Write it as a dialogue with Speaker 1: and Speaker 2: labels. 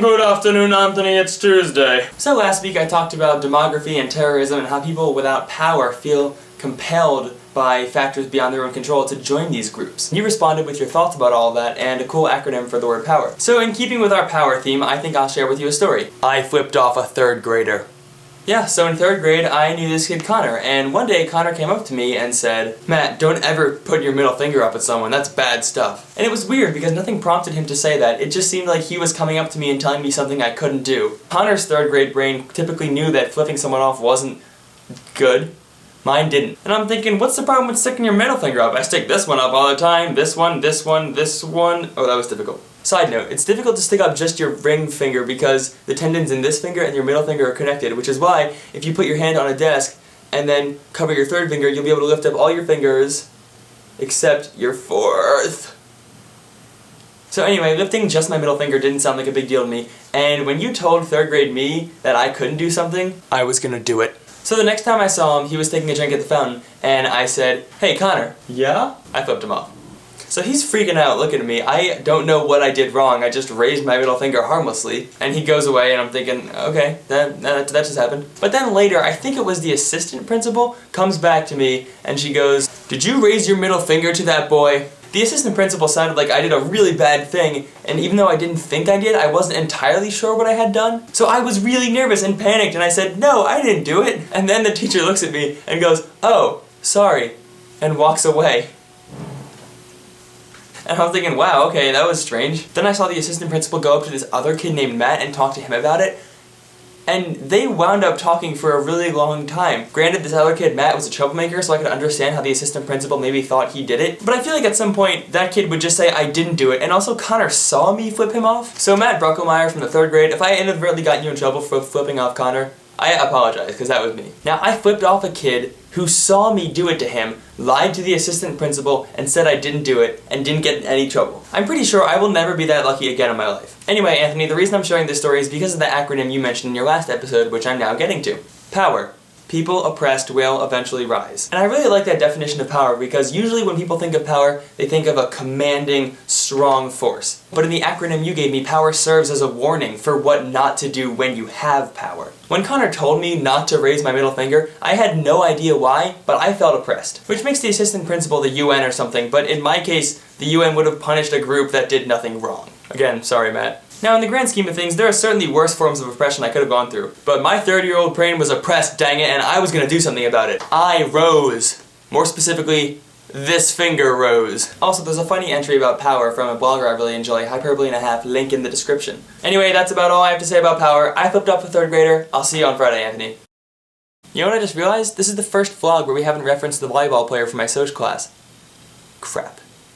Speaker 1: Good afternoon, Anthony, it's Tuesday. So last week I talked about demography and terrorism and how people without power feel compelled by factors beyond their own control to join these groups. You responded with your thoughts about all of that and a cool acronym for the word power. So in keeping with our power theme, I think I'll share with you a story. I flipped off a third grader. Yeah, so in third grade, I knew this kid Connor, and one day Connor came up to me and said, "Matt, don't ever put your middle finger up at someone, that's bad stuff." And it was weird because nothing prompted him to say that, it just seemed like he was coming up to me and telling me something I couldn't do. Connor's third grade brain typically knew that flipping someone off wasn't good. Mine didn't. And I'm thinking, what's the problem with sticking your middle finger up? I stick this one up all the time, this one, this one, this one. Oh, that was difficult. Side note, it's difficult to stick up just your ring finger because the tendons in this finger and your middle finger are connected, which is why if you put your hand on a desk and then cover your third finger, you'll be able to lift up all your fingers except your fourth. So anyway, lifting just my middle finger didn't sound like a big deal to me, and when you told third grade me that I couldn't do something, I was gonna do it. So the next time I saw him, he was taking a drink at the fountain, and I said, "Hey Connor." "Yeah?" I flipped him off. So he's freaking out looking at me. I don't know what I did wrong, I just raised my middle finger harmlessly. And he goes away and I'm thinking, okay, that just happened. But then later, I think it was the assistant principal, comes back to me and she goes, "Did you raise your middle finger to that boy?" The assistant principal sounded like I did a really bad thing, and even though I didn't think I did, I wasn't entirely sure what I had done. So I was really nervous and panicked and I said, "No, I didn't do it." And then the teacher looks at me and goes, "Oh, sorry," and walks away. And I was thinking, wow, okay, that was strange. Then I saw the assistant principal go up to this other kid named Matt and talk to him about it. And they wound up talking for a really long time. Granted, this other kid, Matt, was a troublemaker, so I could understand how the assistant principal maybe thought he did it. But I feel like at some point, that kid would just say, "I didn't do it," and also Connor saw me flip him off. So Matt Bruckelmeyer from the third grade, if I inadvertently got you in trouble for flipping off Connor, I apologize, because that was me. Now, I flipped off a kid who saw me do it to him, lied to the assistant principal, and said I didn't do it, and didn't get in any trouble. I'm pretty sure I will never be that lucky again in my life. Anyway, Anthony, the reason I'm sharing this story is because of the acronym you mentioned in your last episode, which I'm now getting to. Power. People oppressed will eventually rise. And I really like that definition of power because usually when people think of power, they think of a commanding, strong force. But in the acronym you gave me, power serves as a warning for what not to do when you have power. When Connor told me not to raise my middle finger, I had no idea why, but I felt oppressed. Which makes the assistant principal the UN or something, but in my case, the UN would have punished a group that did nothing wrong. Again, sorry Matt. Now, in the grand scheme of things, there are certainly worse forms of oppression I could have gone through. But my 30-year-old brain was oppressed, dang it, and I was gonna do something about it. I rose. More specifically, this finger rose. Also, there's a funny entry about power from a blogger I really enjoy, Hyperbole&a-half, link in the description. Anyway, that's about all I have to say about power. I flipped off a third grader. I'll see you on Friday, Anthony. You know what I just realized? This is the first vlog where we haven't referenced the volleyball player from my social class. Crap.